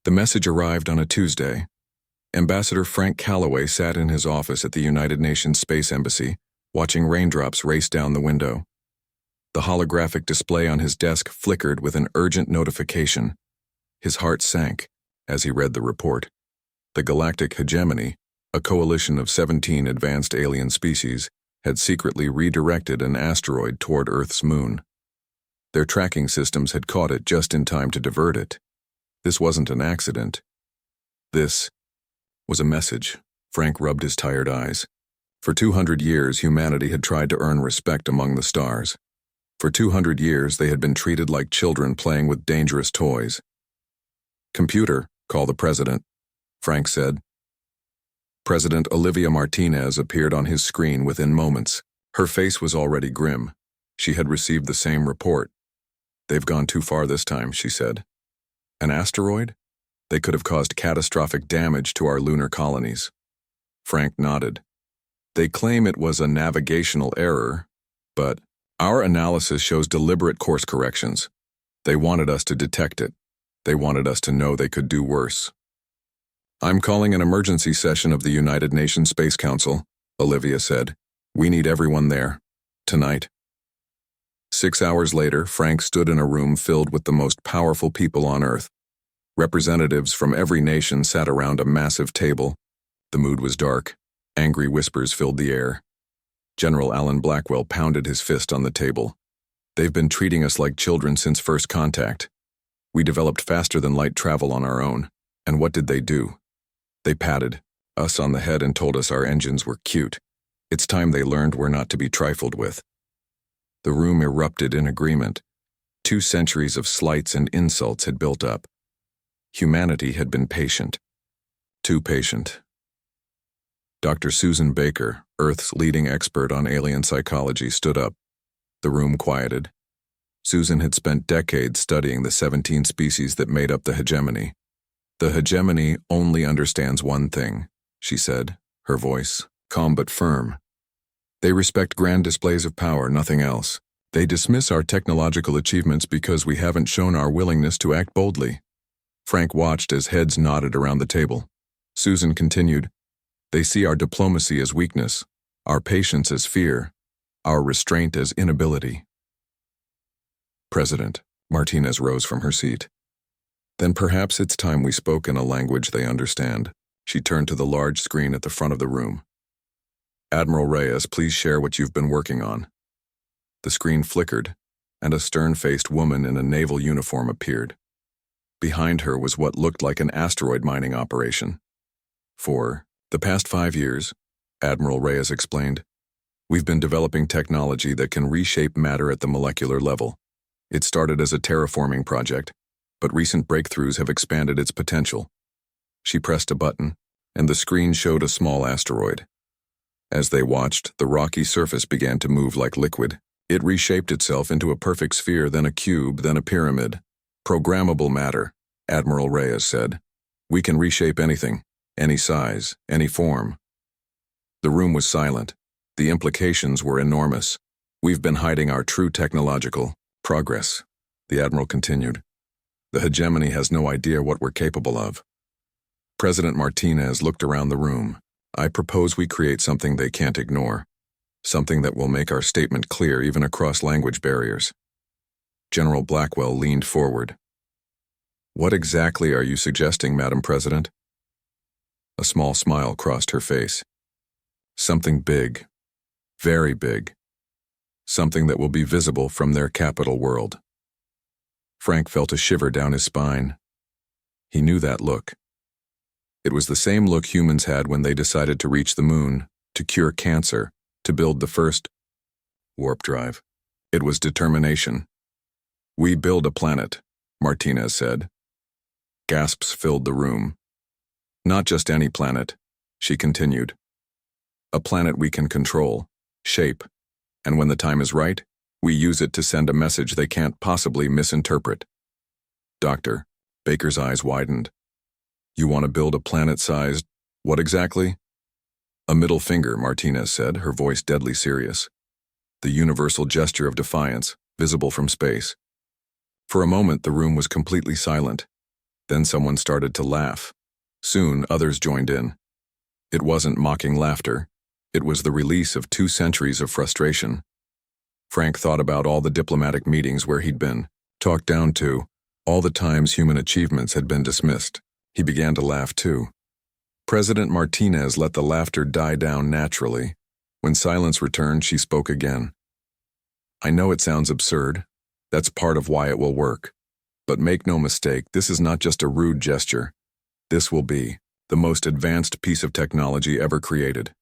The message arrived on a Tuesday. Ambassador Frank Calloway sat in his office at the United Nations Space Embassy, watching raindrops race down the window. The holographic display on his desk flickered with an urgent notification. His heart sank as he read the report. The Galactic Hegemony, a coalition of 17 advanced alien species, had secretly redirected an asteroid toward Earth's moon. Their tracking systems had caught it just in time to divert it. This wasn't an accident. This was a message. Frank rubbed his tired eyes. For 200 years, humanity had tried to earn respect among the stars. For 200 years, they had been treated like children playing with dangerous toys. "Computer, call the president," Frank said. President Olivia Martinez appeared on his screen within moments. Her face was already grim. She had received the same report. "They've gone too far this time," she said. "An asteroid? They could have caused catastrophic damage to our lunar colonies." Frank nodded. "They claim it was a navigational error, but our analysis shows deliberate course corrections. They wanted us to detect it. They wanted us to know they could do worse." "I'm calling an emergency session of the United Nations Space Council," Olivia said. "We need everyone there. Tonight." 6 hours later, Frank stood in a room filled with the most powerful people on Earth. Representatives from every nation sat around a massive table. The mood was dark. Angry whispers filled the air. General Alan Blackwell pounded his fist on the table. "They've been treating us like children since first contact. We developed faster than light travel on our own. And what did they do? They patted us on the head and told us our engines were cute. It's time they learned we're not to be trifled with." The room erupted in agreement. 2 centuries of slights and insults had built up. Humanity had been patient. Too patient. Dr. Susan Baker, Earth's leading expert on alien psychology, stood up. The room quieted. Susan had spent decades studying the 17 species that made up the hegemony. "The hegemony only understands one thing," she said, her voice calm but firm. "They respect grand displays of power, nothing else. They dismiss our technological achievements because we haven't shown our willingness to act boldly." Frank watched as heads nodded around the table. Susan continued, "They see our diplomacy as weakness, our patience as fear, our restraint as inability." "President," Martinez rose from her seat. "Then perhaps it's time we spoke in a language they understand." She turned to the large screen at the front of the room. "Admiral Reyes, please share what you've been working on." The screen flickered, and a stern-faced woman in a naval uniform appeared. Behind her was what looked like an asteroid mining operation. "For the past 5 years," Admiral Reyes explained, "we've been developing technology that can reshape matter at the molecular level. It started as a terraforming project, but recent breakthroughs have expanded its potential." She pressed a button, and the screen showed a small asteroid. As they watched, the rocky surface began to move like liquid. It reshaped itself into a perfect sphere, then a cube, then a pyramid. "Programmable matter," Admiral Reyes said. "We can reshape anything, any size, any form." The room was silent. The implications were enormous. "We've been hiding our true technological progress," the Admiral continued. "The hegemony has no idea what we're capable of." President Martinez looked around the room. "I propose we create something they can't ignore. Something that will make our statement clear even across language barriers." General Blackwell leaned forward. "What exactly are you suggesting, Madam President?" A small smile crossed her face. "Something big. Very big. Something that will be visible from their capital world." Frank felt a shiver down his spine. He knew that look. It was the same look humans had when they decided to reach the moon, to cure cancer, to build the first warp drive. It was determination. "We build a planet," Martinez said. Gasps filled the room. "Not just any planet," she continued. "A planet we can control, shape, and when the time is right, we use it to send a message they can't possibly misinterpret." "Doctor," Baker's eyes widened. "You want to build a planet-sized, what exactly?" "A middle finger," Martinez said, her voice deadly serious. "The universal gesture of defiance, visible from space." For a moment, the room was completely silent. Then someone started to laugh. Soon, others joined in. It wasn't mocking laughter. It was the release of 2 centuries of frustration. Frank thought about all the diplomatic meetings where he'd been talked down to, all the times human achievements had been dismissed. He began to laugh too. President Martinez let the laughter die down naturally. When silence returned, she spoke again. I know it sounds absurd. That's part of why it will work. But make no mistake, this is not just a rude gesture. This will be the most advanced piece of technology ever created.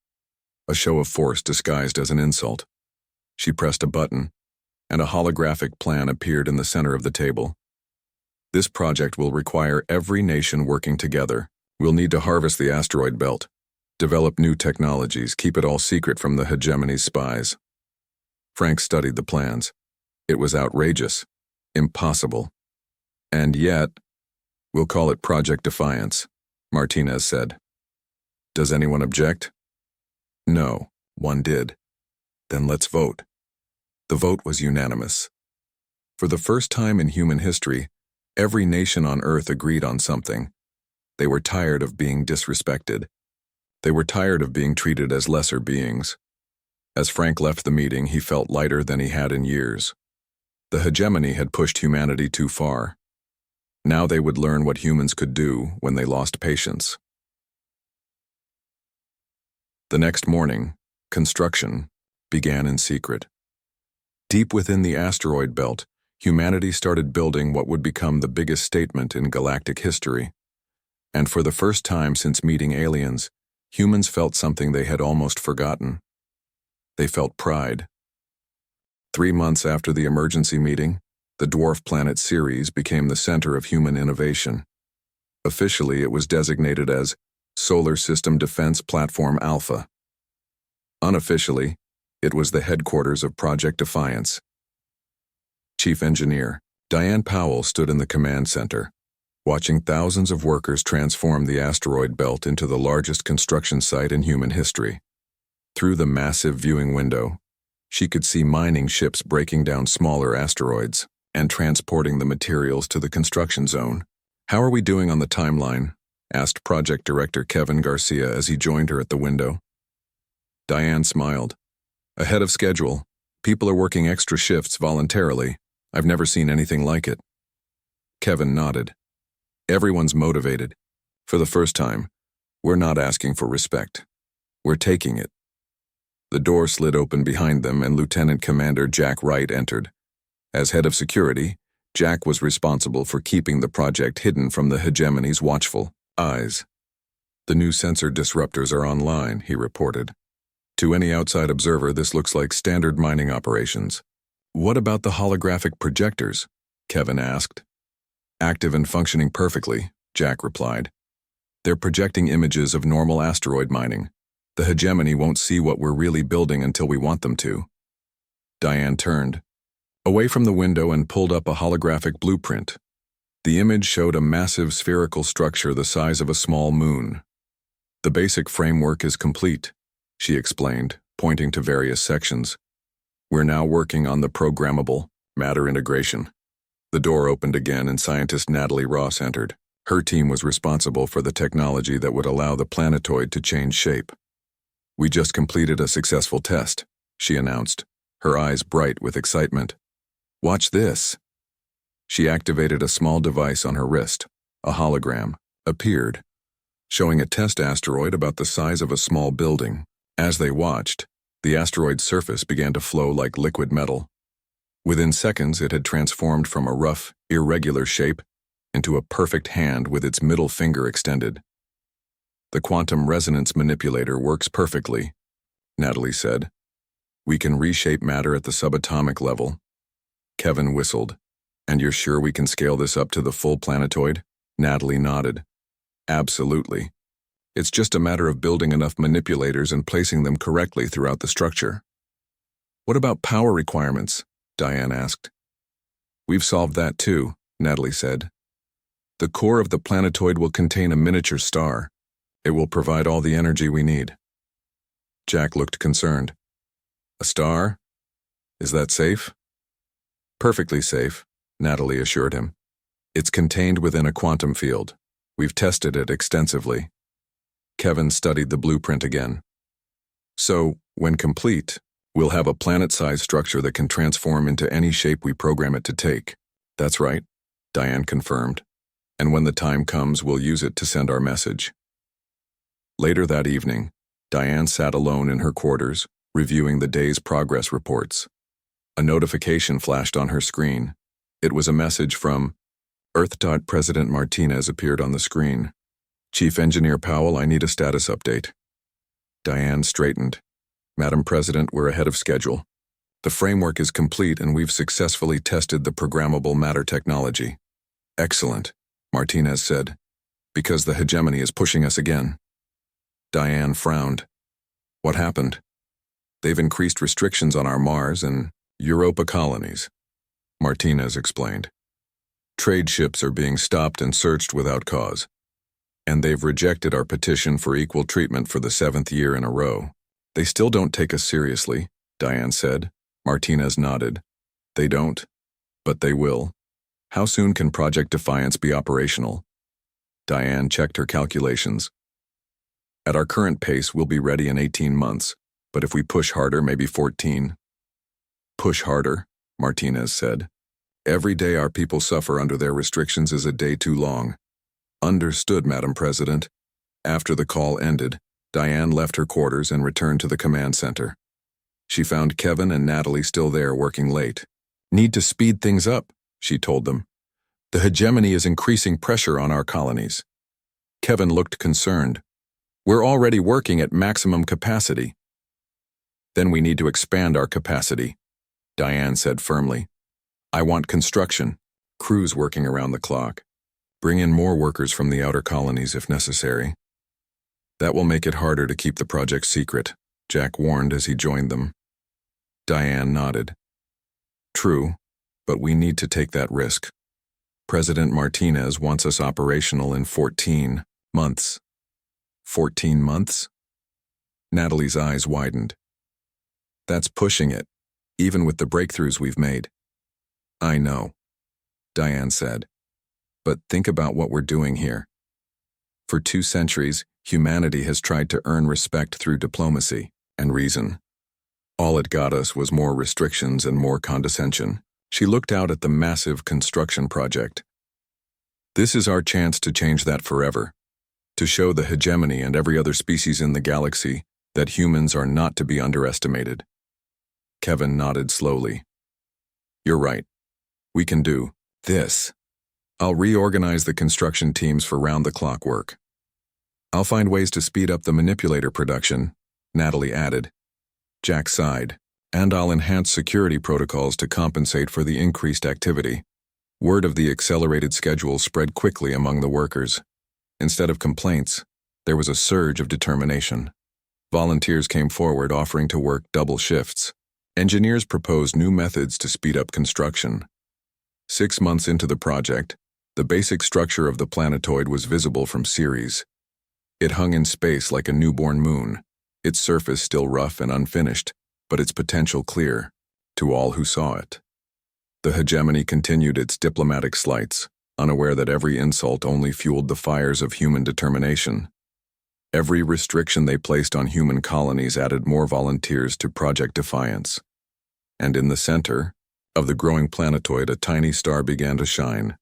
A show of force disguised as an insult. She pressed a button, and a holographic plan appeared in the center of the table. This project will require every nation working together. We'll need to harvest the asteroid belt, develop new technologies, keep it all secret from the hegemony's spies. Frank studied the plans. It was outrageous, impossible. And yet, we'll call it Project Defiance, Martinez said. Does anyone object? No, one did. Then let's vote. The vote was unanimous. For the first time in human history, every nation on Earth agreed on something. They were tired of being disrespected. They were tired of being treated as lesser beings. As Frank left the meeting, he felt lighter than he had in years. The hegemony had pushed humanity too far. Now they would learn what humans could do when they lost patience. The next morning, construction began in secret. Deep within the asteroid belt, humanity started building what would become the biggest statement in galactic history. And for the first time since meeting aliens, humans felt something they had almost forgotten. They felt pride. 3 months after the emergency meeting, the dwarf planet Ceres became the center of human innovation. Officially, it was designated as Solar System Defense Platform Alpha. Unofficially, it was the headquarters of Project Defiance. Chief Engineer Diane Powell stood in the command center, watching thousands of workers transform the asteroid belt into the largest construction site in human history. Through the massive viewing window, she could see mining ships breaking down smaller asteroids and transporting the materials to the construction zone. How are we doing on the timeline? Asked Project Director Kevin Garcia as he joined her at the window. Diane smiled. Ahead of schedule. People are working extra shifts voluntarily. I've never seen anything like it. Kevin nodded. Everyone's motivated. For the first time, we're not asking for respect. We're taking it. The door slid open behind them and Lieutenant Commander Jack Wright entered. As head of security, Jack was responsible for keeping the project hidden from the hegemony's watchful eyes. The new sensor disruptors are online, he reported. To any outside observer, this looks like standard mining operations. What about the holographic projectors? Kevin asked. Active and functioning perfectly, Jack replied. They're projecting images of normal asteroid mining. The hegemony won't see what we're really building until we want them to. Diane turned away from the window and pulled up a holographic blueprint. The image showed a massive spherical structure the size of a small moon. The basic framework is complete, she explained, pointing to various sections. We're now working on the programmable matter integration. The door opened again and scientist Natalie Ross entered. Her team was responsible for the technology that would allow the planetoid to change shape. We just completed a successful test, she announced, her eyes bright with excitement. Watch this. She activated a small device on her wrist. A hologram appeared, showing a test asteroid about the size of a small building. As they watched, the asteroid's surface began to flow like liquid metal. Within seconds, it had transformed from a rough, irregular shape into a perfect hand with its middle finger extended. The quantum resonance manipulator works perfectly, Natalie said. We can reshape matter at the subatomic level. Kevin whistled. And you're sure we can scale this up to the full planetoid? Natalie nodded. Absolutely. It's just a matter of building enough manipulators and placing them correctly throughout the structure. What about power requirements? Diane asked. We've solved that too, Natalie said. The core of the planetoid will contain a miniature star. It will provide all the energy we need. Jack looked concerned. A star? Is that safe? Perfectly safe, Natalie assured him. It's contained within a quantum field. We've tested it extensively. Kevin studied the blueprint again. So, when complete, we'll have a planet-sized structure that can transform into any shape we program it to take. That's right, Diane confirmed. And when the time comes, we'll use it to send our message. Later that evening, Diane sat alone in her quarters, reviewing the day's progress reports. A notification flashed on her screen. It was a message from Earth. President Martinez appeared on the screen. Chief Engineer Powell, I need a status update. Diane straightened. Madam President, we're ahead of schedule. The framework is complete and we've successfully tested the programmable matter technology. Excellent, Martinez said, because the hegemony is pushing us again. Diane frowned. What happened? They've increased restrictions on our Mars and Europa colonies, Martinez explained. Trade ships are being stopped and searched without cause. And they've rejected our petition for equal treatment for the 7th year in a row. They still don't take us seriously, Diane said. Martinez nodded. They don't, but they will. How soon can Project Defiance be operational? Diane checked her calculations. At our current pace, we'll be ready in 18 months, but if we push harder, maybe 14. Push harder, Martinez said. Every day our people suffer under their restrictions is a day too long. Understood, Madam President. After the call ended, Diane left her quarters and returned to the command center. She found Kevin and Natalie still there working late. Need to speed things up, she told them. The hegemony is increasing pressure on our colonies. Kevin looked concerned. We're already working at maximum capacity. Then we need to expand our capacity, Diane said firmly. I want construction, crews working around the clock. Bring in more workers from the outer colonies if necessary. That will make it harder to keep the project secret, Jack warned as he joined them. Diane nodded. True, but we need to take that risk. President Martinez wants us operational in 14 months. 14 months? Natalie's eyes widened. That's pushing it, even with the breakthroughs we've made. I know, Diane said. But think about what we're doing here. For 2 centuries, humanity has tried to earn respect through diplomacy and reason. All it got us was more restrictions and more condescension. She looked out at the massive construction project. This is our chance to change that forever, to show the hegemony and every other species in the galaxy that humans are not to be underestimated. Kevin nodded slowly. You're right. We can do this. I'll reorganize the construction teams for round-the-clock work. I'll find ways to speed up the manipulator production, Natalie added. Jack sighed. And I'll enhance security protocols to compensate for the increased activity. Word of the accelerated schedule spread quickly among the workers. Instead of complaints, there was a surge of determination. Volunteers came forward offering to work double shifts. Engineers proposed new methods to speed up construction. 6 months into the project, the basic structure of the planetoid was visible from Ceres. It hung in space like a newborn moon, its surface still rough and unfinished, but its potential clear to all who saw it. The hegemony continued its diplomatic slights, unaware that every insult only fueled the fires of human determination. Every restriction they placed on human colonies added more volunteers to Project Defiance. And in the center of the growing planetoid, a tiny star began to shine,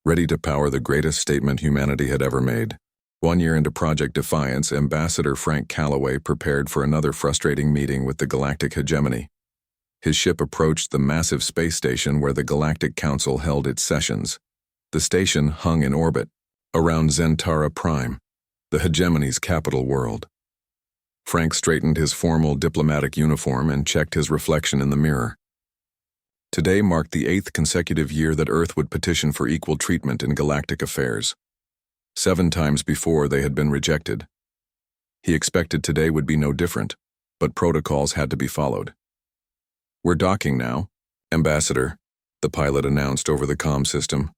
ready to power the greatest statement humanity had ever made. 1 year into Project Defiance, Ambassador Frank Calloway prepared for another frustrating meeting with the Galactic hegemony. His ship approached the massive space station where the Galactic Council held its sessions. The station hung in orbit, around Zentara Prime, the hegemony's capital world. Frank straightened his formal diplomatic uniform and checked his reflection in the mirror. Today marked the 8th consecutive year that Earth would petition for equal treatment in galactic affairs. 7 times before they had been rejected. He expected today would be no different, but protocols had to be followed. We're docking now, Ambassador, the pilot announced over the comm system.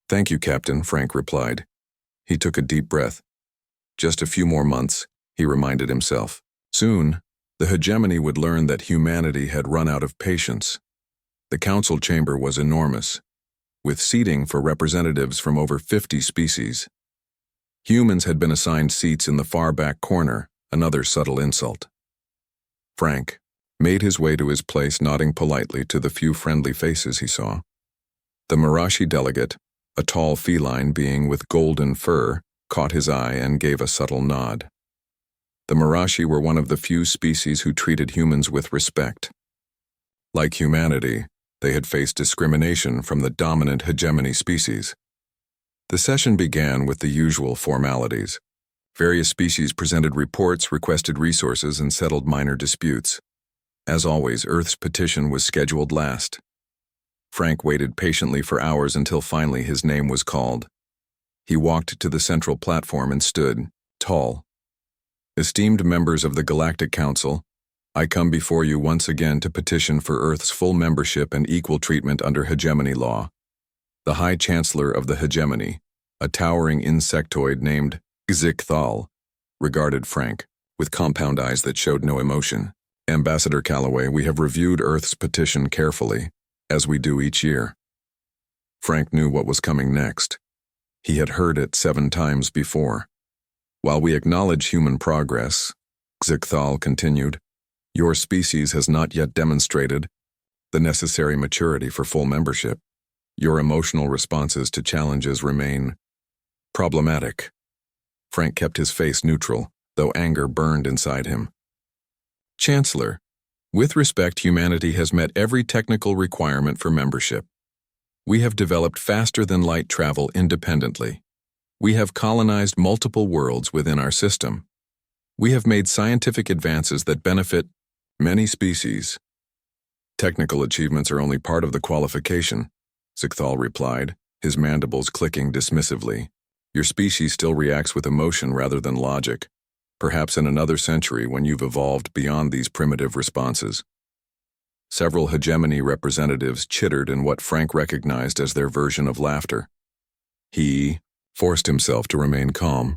Thank you, Captain, Frank replied. He took a deep breath. Just a few more months, he reminded himself. Soon, the hegemony would learn that humanity had run out of patience. The council chamber was enormous. with seating for representatives from over 50 species. Humans had been assigned seats in the far back corner, another subtle insult. Frank made his way to his place, nodding politely to the few friendly faces he saw. The Marashi delegate, a tall feline being with golden fur, caught his eye and gave a subtle nod. The Marashi were one of the few species who treated humans with respect. Like humanity, they had faced discrimination from the dominant hegemony species. The session began with the usual formalities. Various species presented reports, requested resources, and settled minor disputes. As always, Earth's petition was scheduled last. Frank waited patiently for hours until finally his name was called. He walked to the central platform and stood, tall. Esteemed members of the Galactic Council, I come before you once again to petition for Earth's full membership and equal treatment under hegemony law. The High Chancellor of the Hegemony, a towering insectoid named Xikthal, regarded Frank with compound eyes that showed no emotion. Ambassador Calloway, we have reviewed Earth's petition carefully, as we do each year. Frank knew what was coming next. He had heard it 7 times before. While we acknowledge human progress, Xikthal continued, your species has not yet demonstrated the necessary maturity for full membership. Your emotional responses to challenges remain problematic. Frank kept his face neutral, though anger burned inside him. Chancellor, with respect, humanity has met every technical requirement for membership. We have developed faster-than-light travel independently. We have colonized multiple worlds within our system. We have made scientific advances that benefit many species. Technical achievements are only part of the qualification, Xikthal replied, his mandibles clicking dismissively. Your species still reacts with emotion rather than logic, perhaps in another century when you've evolved beyond these primitive responses. Several hegemony representatives chittered in what Frank recognized as their version of laughter. He forced himself to remain calm,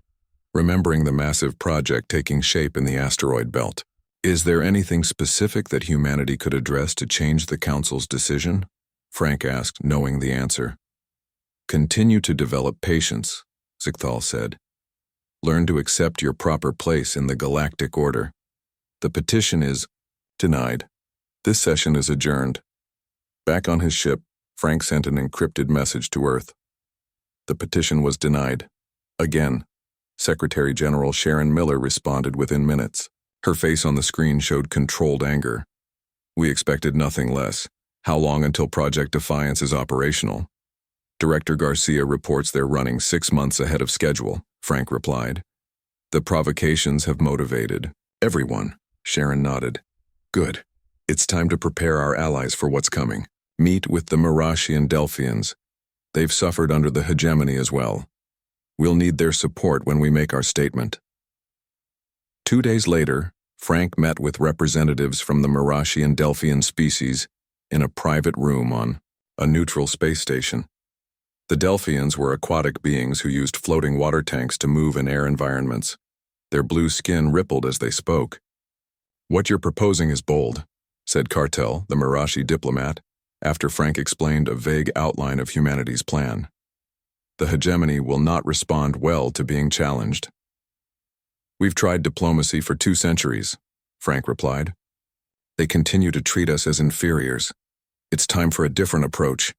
remembering the massive project taking shape in the asteroid belt. Is there anything specific that humanity could address to change the Council's decision? Frank asked, knowing the answer. Continue to develop patience, Xikthal said. Learn to accept your proper place in the galactic order. The petition is denied. This session is adjourned. Back on his ship, Frank sent an encrypted message to Earth. The petition was denied. Again, Secretary General Sharon Miller responded within minutes. Her face on the screen showed controlled anger. We expected nothing less. How long until Project Defiance is operational? Director Garcia reports they're running 6 months ahead of schedule, Frank replied. The provocations have motivated everyone, Sharon nodded. Good. It's time to prepare our allies for what's coming. Meet with the Marashi and Delphians. They've suffered under the hegemony as well. We'll need their support when we make our statement. 2 days later, Frank met with representatives from the Marashi and Delphian species in a private room on a neutral space station. The Delphians were aquatic beings who used floating water tanks to move in air environments. Their blue skin rippled as they spoke. What you're proposing is bold, said Cartel, the Marashi diplomat, after Frank explained a vague outline of humanity's plan. The hegemony will not respond well to being challenged. We've tried diplomacy for 2 centuries, Frank replied. They continue to treat us as inferiors. It's time for a different approach.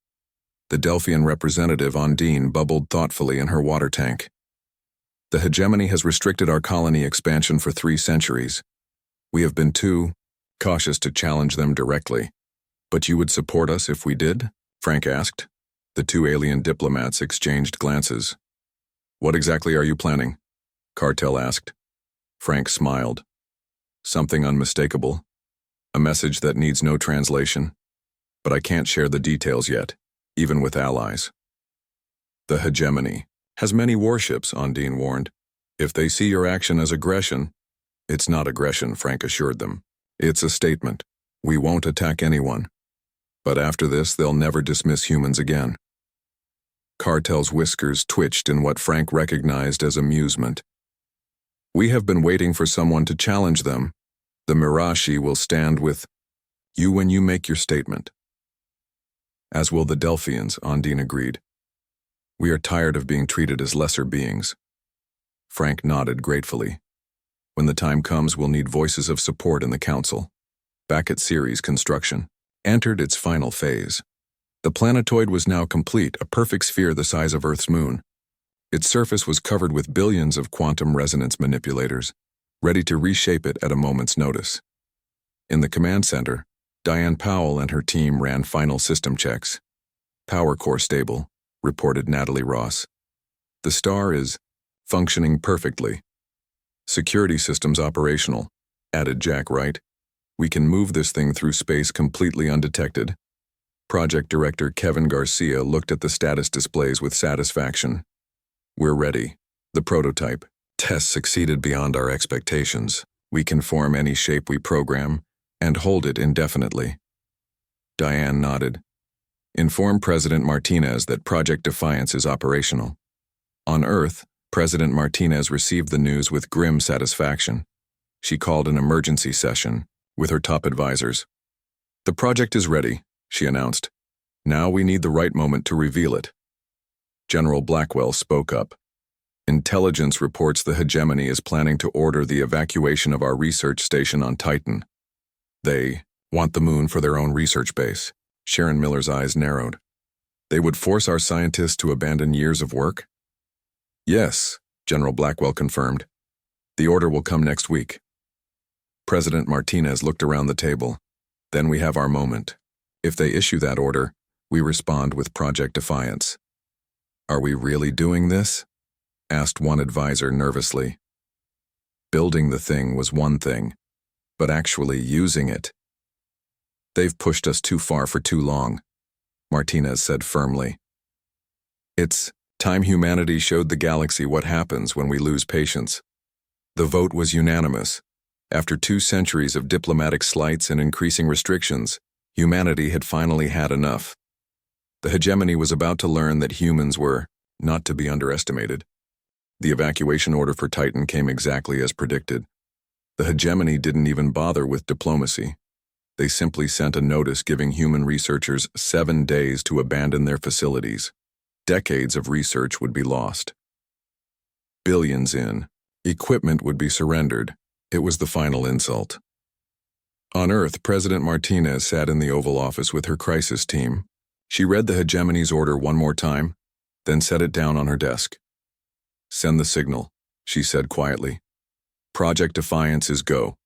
The Delphian representative Ondine bubbled thoughtfully in her water tank. The hegemony has restricted our colony expansion for 3 centuries. We have been too cautious to challenge them directly. But you would support us if we did? Frank asked. The 2 alien diplomats exchanged glances. What exactly are you planning? Cartel asked. Frank smiled. Something unmistakable. A message that needs no translation. But I can't share the details yet, even with allies. The hegemony has many warships, Ondine warned. If they see your action as aggression, it's not aggression, Frank assured them. It's a statement. We won't attack anyone. But after this, they'll never dismiss humans again. Cartel's whiskers twitched in what Frank recognized as amusement. We have been waiting for someone to challenge them. The Marashi will stand with you when you make your statement. As will the Delphians, Ondine agreed. We are tired of being treated as lesser beings. Frank nodded gratefully. When the time comes, we'll need voices of support in the council. Back at Ceres, construction entered its final phase. The planetoid was now complete, a perfect sphere the size of Earth's moon. Its surface was covered with billions of quantum resonance manipulators, ready to reshape it at a moment's notice. In the command center, Diane Powell and her team ran final system checks. Power core stable, reported Natalie Ross. The star is functioning perfectly. Security systems operational, added Jack Wright. We can move this thing through space completely undetected. Project Director Kevin Garcia looked at the status displays with satisfaction. We're ready. The prototype test succeeded beyond our expectations. We can form any shape we program and hold it indefinitely. Diane nodded. Inform President Martinez that Project Defiance is operational. On Earth, President Martinez received the news with grim satisfaction. She called an emergency session with her top advisors. The project is ready, she announced. Now we need the right moment to reveal it. General Blackwell spoke up. Intelligence reports the hegemony is planning to order the evacuation of our research station on Titan. They want the moon for their own research base. Sharon Miller's eyes narrowed. They would force our scientists to abandon years of work? Yes, General Blackwell confirmed. The order will come next week. President Martinez looked around the table. Then we have our moment. If they issue that order, we respond with Project Defiance. Are we really doing this? Asked one advisor nervously. Building the thing was one thing, but actually using it. They've pushed us too far for too long, Martinez said firmly. It's time humanity showed the galaxy what happens when we lose patience. The vote was unanimous. After 2 centuries of diplomatic slights and increasing restrictions, humanity had finally had enough. The hegemony was about to learn that humans were not to be underestimated. The evacuation order for Titan came exactly as predicted. The hegemony didn't even bother with diplomacy. They simply sent a notice giving human researchers 7 days to abandon their facilities. Decades of research would be lost. Billions in. Equipment would be surrendered. It was the final insult. On Earth, President Martinez sat in the Oval Office with her crisis team. She read the hegemony's order one more time, then set it down on her desk. Send the signal, she said quietly. Project Defiance is go.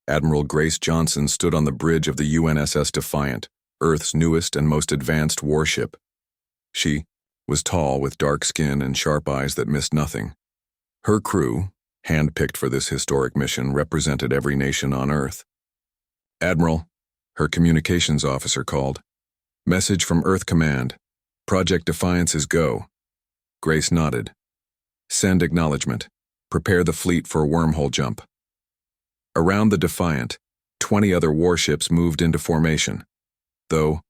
Admiral Grace Johnson stood on the bridge of the UNSS Defiant, Earth's newest and most advanced warship. She was tall with dark skin and sharp eyes that missed nothing. Her crew, handpicked for this historic mission, represented every nation on Earth. Admiral, her communications officer called. Message from Earth Command. Project Defiance is go. Grace nodded. Send acknowledgement. Prepare the fleet for a wormhole jump. Around the Defiant, 20 other warships moved into formation. Though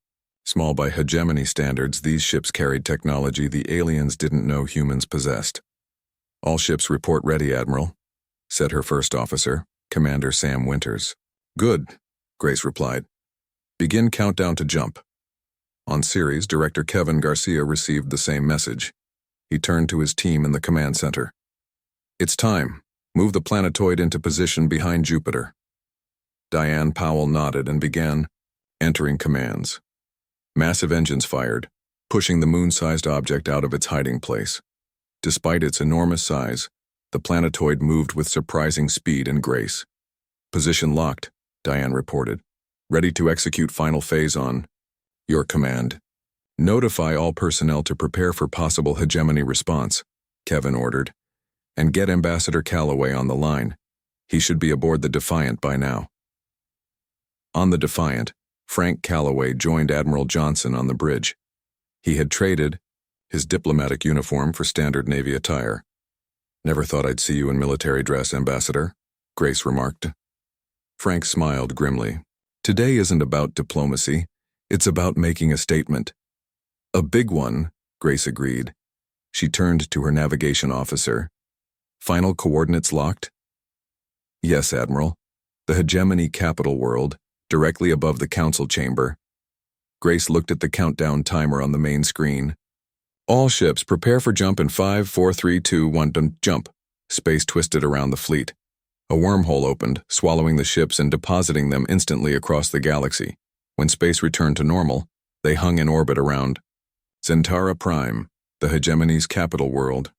small by hegemony standards, these ships carried technology the aliens didn't know humans possessed. All ships report ready, Admiral, said her first officer, Commander Sam Winters. Good, Grace replied. Begin countdown to jump. On Ceres, Director Kevin Garcia received the same message. He turned to his team in the command center. It's time. Move the planetoid into position behind Jupiter. Diane Powell nodded and began entering commands. Massive engines fired, pushing the moon-sized object out of its hiding place. Despite its enormous size, the planetoid moved with surprising speed and grace. Position locked, Diane reported. Ready to execute final phase on your command. Notify all personnel to prepare for possible hegemony response, Kevin ordered. And get Ambassador Calloway on the line. He should be aboard the Defiant by now. On the Defiant, Frank Calloway joined Admiral Johnson on the bridge. He had traded his diplomatic uniform for standard Navy attire. Never thought I'd see you in military dress, Ambassador, Grace remarked. Frank smiled grimly. Today isn't about diplomacy. It's about making a statement. A big one, Grace agreed. She turned to her navigation officer. Final coordinates locked? Yes, Admiral. The hegemony capital world, directly above the council chamber. Grace looked at the countdown timer on the main screen. All ships prepare for jump in 5, 4, 3, 2, 1, jump. Space twisted around the fleet. A wormhole opened, swallowing the ships and depositing them instantly across the galaxy. When space returned to normal, they hung in orbit around Zentara Prime, the hegemony's capital world.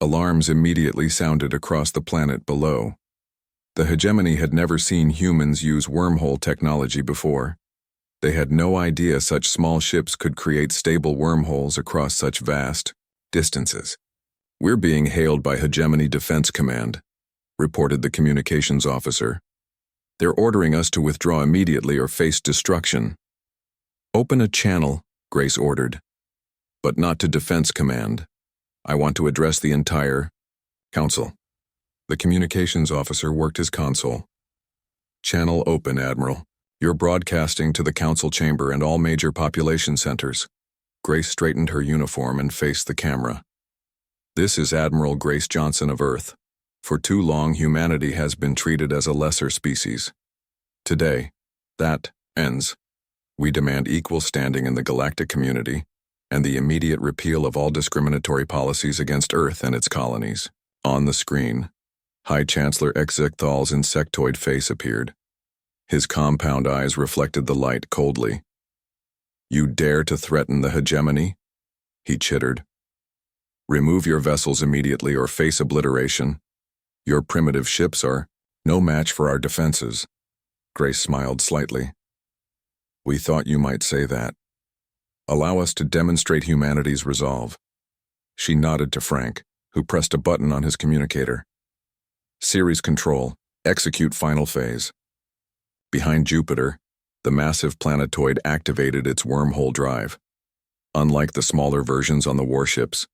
Alarms immediately sounded across the planet below. The hegemony had never seen humans use wormhole technology before. They had no idea such small ships could create stable wormholes across such vast distances. We're being hailed by Hegemony Defense Command, reported the communications officer. They're ordering us to withdraw immediately or face destruction. Open a channel, Grace ordered. But not to Defense Command. I want to address the entire Council. The communications officer worked his console. Channel open, Admiral. You're broadcasting to the Council chamber and all major population centers. Grace straightened her uniform and faced the camera. This is Admiral Grace Johnson of Earth. For too long, humanity has been treated as a lesser species. Today, that ends. We demand equal standing in the galactic community and the immediate repeal of all discriminatory policies against Earth and its colonies. On the screen, High Chancellor Exicthal's insectoid face appeared. His compound eyes reflected the light coldly. You dare to threaten the hegemony? He chittered. Remove your vessels immediately or face obliteration. Your primitive ships are no match for our defenses. Grace smiled slightly. We thought you might say that. Allow us to demonstrate humanity's resolve. She nodded to Frank, who pressed a button on his communicator. Series control, execute final phase. Behind Jupiter, the massive planetoid activated its wormhole drive. Unlike the smaller versions on the warships,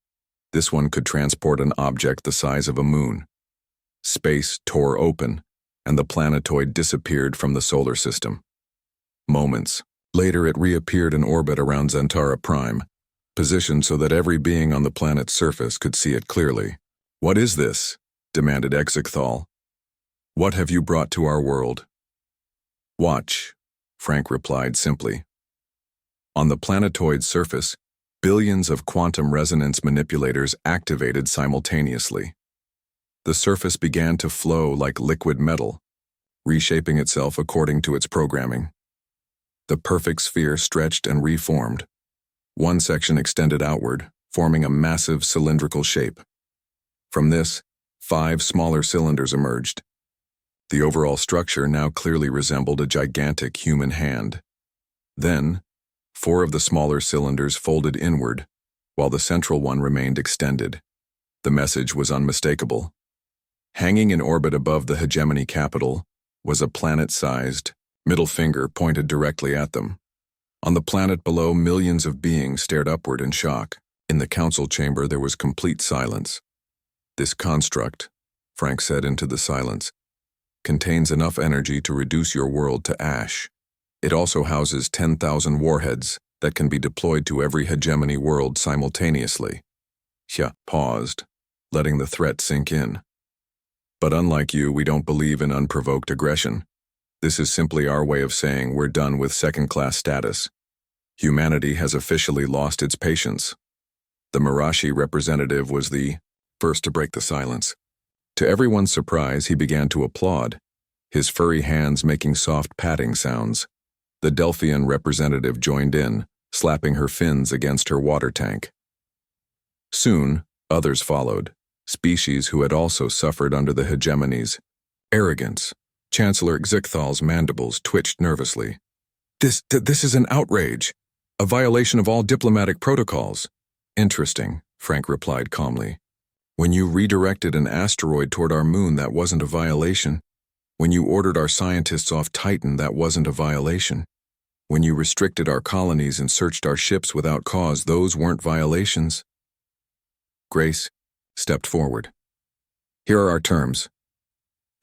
this one could transport an object the size of a moon. Space tore open, and the planetoid disappeared from the solar system. Moments later, it reappeared in orbit around Zentara Prime, positioned so that every being on the planet's surface could see it clearly. What is this? Demanded Exicthal. What have you brought to our world? Watch, Frank replied simply. On the planetoid's surface, billions of quantum resonance manipulators activated simultaneously. The surface began to flow like liquid metal, reshaping itself according to its programming. The perfect sphere stretched and reformed. One section extended outward, forming a massive cylindrical shape. From this, 5 smaller cylinders emerged. The overall structure now clearly resembled a gigantic human hand. Then, 4 of the smaller cylinders folded inward, while the central one remained extended. The message was unmistakable. Hanging in orbit above the hegemony capital was a planet-sized middle finger pointed directly at them. On the planet below, millions of beings stared upward in shock. In the council chamber, there was complete silence. This construct, Frank said into the silence, contains enough energy to reduce your world to ash. It also houses 10,000 warheads that can be deployed to every hegemony world simultaneously. Xia paused, letting the threat sink in. But unlike you, we don't believe in unprovoked aggression. This is simply our way of saying we're done with second-class status. Humanity has officially lost its patience. The Mirashi representative was the first to break the silence. To everyone's surprise, he began to applaud, his furry hands making soft patting sounds. The Delphian representative joined in, slapping her fins against her water tank. Soon, others followed, species who had also suffered under the hegemony's arrogance. Chancellor Exicthal's mandibles twitched nervously. This is an outrage, a violation of all diplomatic protocols. Interesting, Frank replied calmly. When you redirected an asteroid toward our moon, that wasn't a violation. When you ordered our scientists off Titan, that wasn't a violation. When you restricted our colonies and searched our ships without cause, those weren't violations. Grace stepped forward. Here are our terms.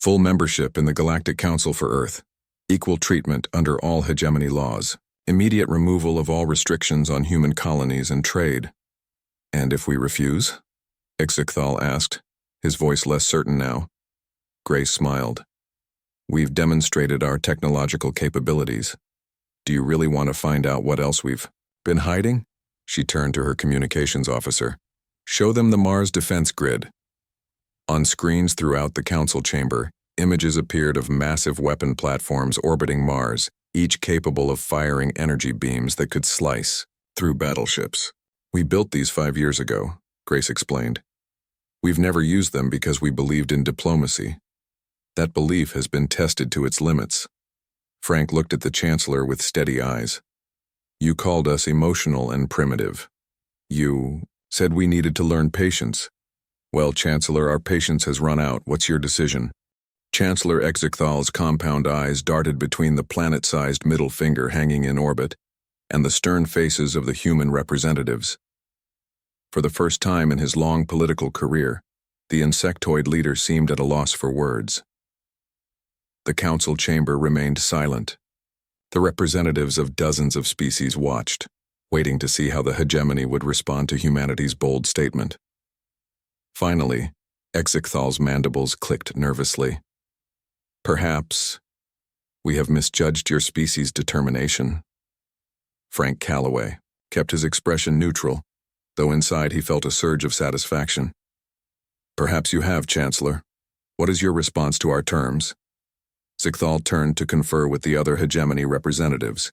Full membership in the Galactic Council for Earth. Equal treatment under all hegemony laws. Immediate removal of all restrictions on human colonies and trade. And if we refuse? Exicthal asked, his voice less certain now. Grace smiled. We've demonstrated our technological capabilities. Do Do you really want to find out what else we've been hiding? She turned to her communications officer. Show them the Mars defense grid. On screens throughout the council chamber, images appeared of massive weapon platforms orbiting Mars, each capable of firing energy beams that could slice through battleships. We built these 5 years ago, Grace explained. We've never used them because we believed in diplomacy. That belief has been tested to its limits. Frank looked at the Chancellor with steady eyes. You called us emotional and primitive. You said we needed to learn patience. Well, Chancellor, our patience has run out. What's your decision? Chancellor Exicthal's compound eyes darted between the planet-sized middle finger hanging in orbit and the stern faces of the human representatives. For the first time in his long political career, the insectoid leader seemed at a loss for words. The council chamber remained silent. The representatives of dozens of species watched, waiting to see how the hegemony would respond to humanity's bold statement. Finally, Exicthal's mandibles clicked nervously. Perhaps we have misjudged your species' determination. Frank Calloway kept his expression neutral, though inside he felt a surge of satisfaction. Perhaps you have, Chancellor. What is your response to our terms? Zicthal turned to confer with the other hegemony representatives.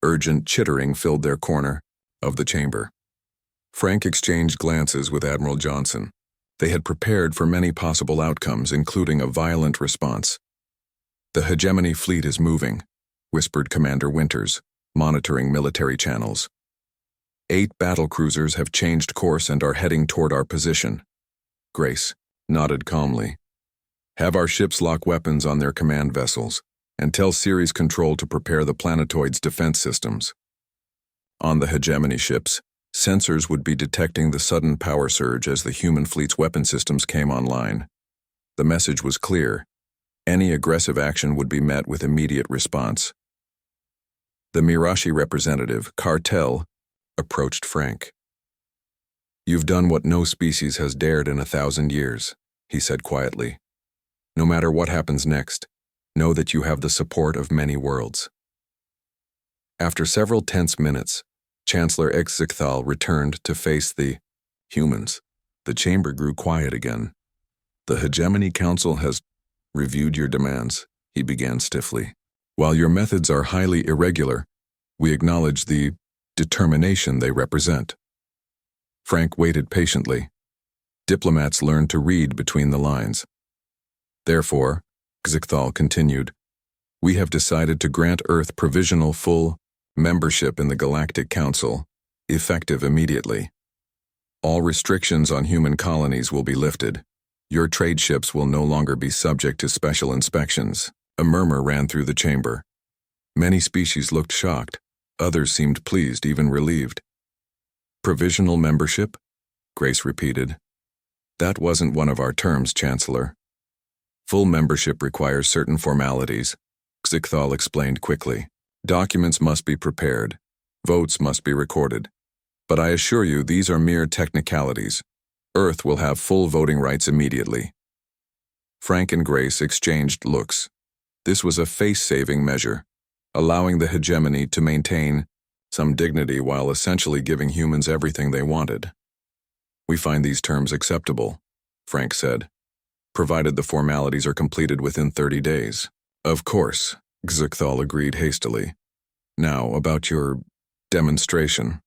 Urgent chittering filled their corner of the chamber. Frank exchanged glances with Admiral Johnson. They had prepared for many possible outcomes, including a violent response. The hegemony fleet is moving, whispered Commander Winters, monitoring military channels. 8 battlecruisers have changed course and are heading toward our position. Grace nodded calmly. Have our ships lock weapons on their command vessels, and tell Ceres Control to prepare the planetoid's defense systems. On the hegemony ships, sensors would be detecting the sudden power surge as the human fleet's weapon systems came online. The message was clear. Any aggressive action would be met with immediate response. The Mirashi representative, Cartel, approached Frank. You've done what no species has dared in 1,000 years, he said quietly. No matter what happens next, know that you have the support of many worlds. After several tense minutes, Chancellor Exicthal returned to face the humans. The chamber grew quiet again. The Hegemony Council has reviewed your demands, he began stiffly. While your methods are highly irregular, we acknowledge the determination they represent. Frank waited patiently. Diplomats learn to read between the lines. Therefore, Xicthal continued, we have decided to grant Earth provisional full membership in the Galactic Council, effective immediately. All restrictions on human colonies will be lifted. Your trade ships will no longer be subject to special inspections. A murmur ran through the chamber. Many species looked shocked. Others seemed pleased, even relieved. Provisional membership? Grace repeated. That wasn't one of our terms, Chancellor. Full membership requires certain formalities, Xicthal explained quickly. Documents must be prepared. Votes must be recorded. But I assure you, these are mere technicalities. Earth will have full voting rights immediately. Frank and Grace exchanged looks. This was a face-saving measure, allowing the hegemony to maintain some dignity while essentially giving humans everything they wanted. We find these terms acceptable, Frank said, provided the formalities are completed within 30 days. Of course, Xicthal agreed hastily. Now, about your demonstration.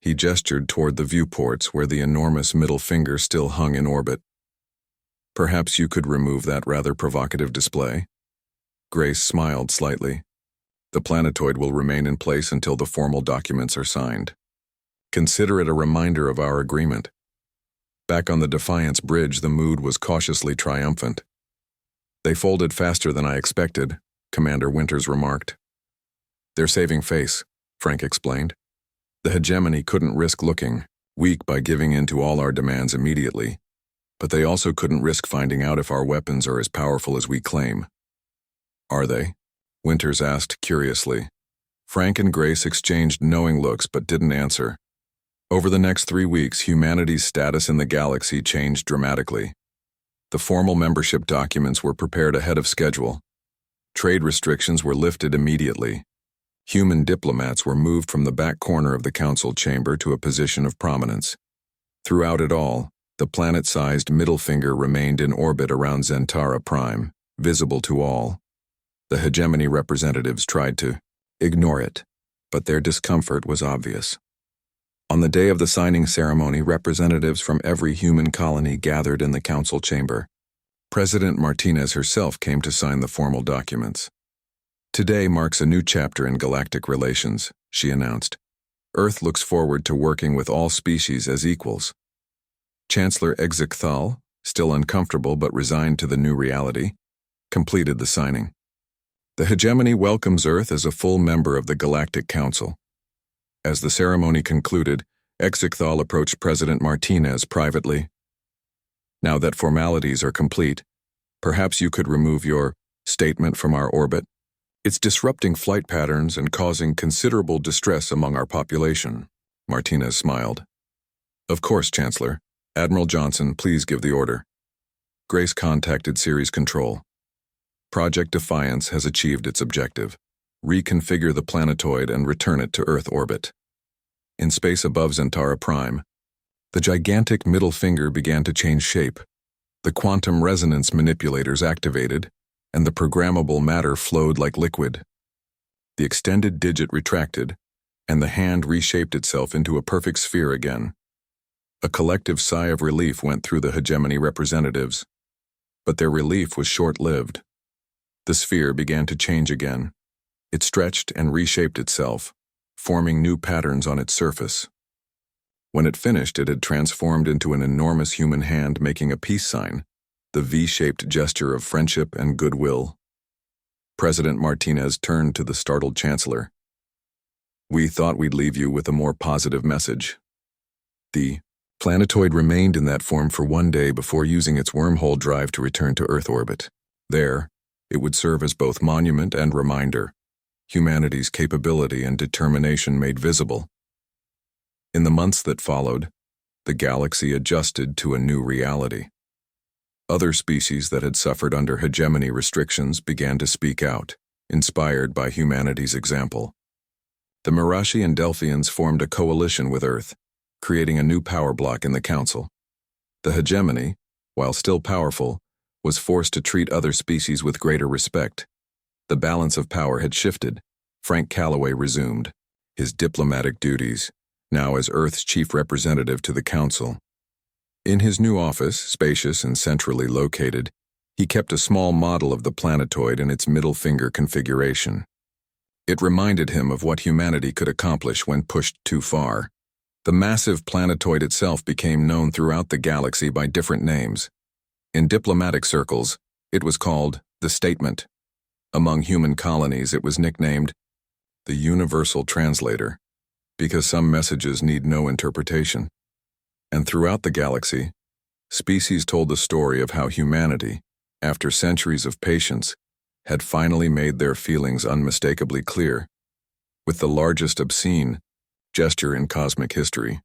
He gestured toward the viewports where the enormous middle finger still hung in orbit. Perhaps you could remove that rather provocative display? Grace smiled slightly. The planetoid will remain in place until the formal documents are signed. Consider it a reminder of our agreement. Back on the Defiance Bridge, the mood was cautiously triumphant. They folded faster than I expected, Commander Winters remarked. They're saving face, Frank explained. The hegemony couldn't risk looking weak by giving in to all our demands immediately, but they also couldn't risk finding out if our weapons are as powerful as we claim. Are they? Winters asked curiously. Frank and Grace exchanged knowing looks but didn't answer. Over the next 3 weeks, humanity's status in the galaxy changed dramatically. The formal membership documents were prepared ahead of schedule. Trade restrictions were lifted immediately. Human diplomats were moved from the back corner of the council chamber to a position of prominence. Throughout it all, the planet-sized middle finger remained in orbit around Zentara Prime, visible to all. The hegemony representatives tried to ignore it, but their discomfort was obvious. On the day of the signing ceremony, representatives from every human colony gathered in the council chamber. President Martinez herself came to sign the formal documents. Today marks a new chapter in galactic relations, she announced. Earth looks forward to working with all species as equals. Chancellor Exicthal, still uncomfortable but resigned to the new reality, completed the signing. The hegemony welcomes Earth as a full member of the Galactic Council. As the ceremony concluded, Exicthal approached President Martinez privately. Now that formalities are complete, perhaps you could remove your statement from our orbit. It's disrupting flight patterns and causing considerable distress among our population, Martinez smiled. Of course, Chancellor. Admiral Johnson, please give the order. Grace contacted Series Control. Project Defiance has achieved its objective. Reconfigure the planetoid and return it to Earth orbit. In space above Zentara Prime, the gigantic middle finger began to change shape. The quantum resonance manipulators activated, and the programmable matter flowed like liquid. The extended digit retracted, and the hand reshaped itself into a perfect sphere again. A collective sigh of relief went through the hegemony representatives, but their relief was short-lived. The sphere began to change again. It stretched and reshaped itself, forming new patterns on its surface. When it finished, it had transformed into an enormous human hand making a peace sign, the V-shaped gesture of friendship and goodwill. President Martinez turned to the startled Chancellor. We thought we'd leave you with a more positive message. The planetoid remained in that form for one day before using its wormhole drive to return to Earth orbit. There, it would serve as both monument and reminder, humanity's capability and determination made visible. In the months that followed, the galaxy adjusted to a new reality. Other species that had suffered under hegemony restrictions began to speak out, inspired by humanity's example. The Mirashi and Delphians formed a coalition with Earth, creating a new power block in the Council. The hegemony, while still powerful, was forced to treat other species with greater respect. The balance of power had shifted. Frank Calloway resumed his diplomatic duties, now as Earth's chief representative to the Council. In his new office, spacious and centrally located, he kept a small model of the planetoid in its middle finger configuration. It reminded him of what humanity could accomplish when pushed too far. The massive planetoid itself became known throughout the galaxy by different names. In diplomatic circles, it was called the Statement. Among human colonies, it was nicknamed the Universal Translator, because some messages need no interpretation. And throughout the galaxy, species told the story of how humanity, after centuries of patience, had finally made their feelings unmistakably clear, with the largest obscene gesture in cosmic history.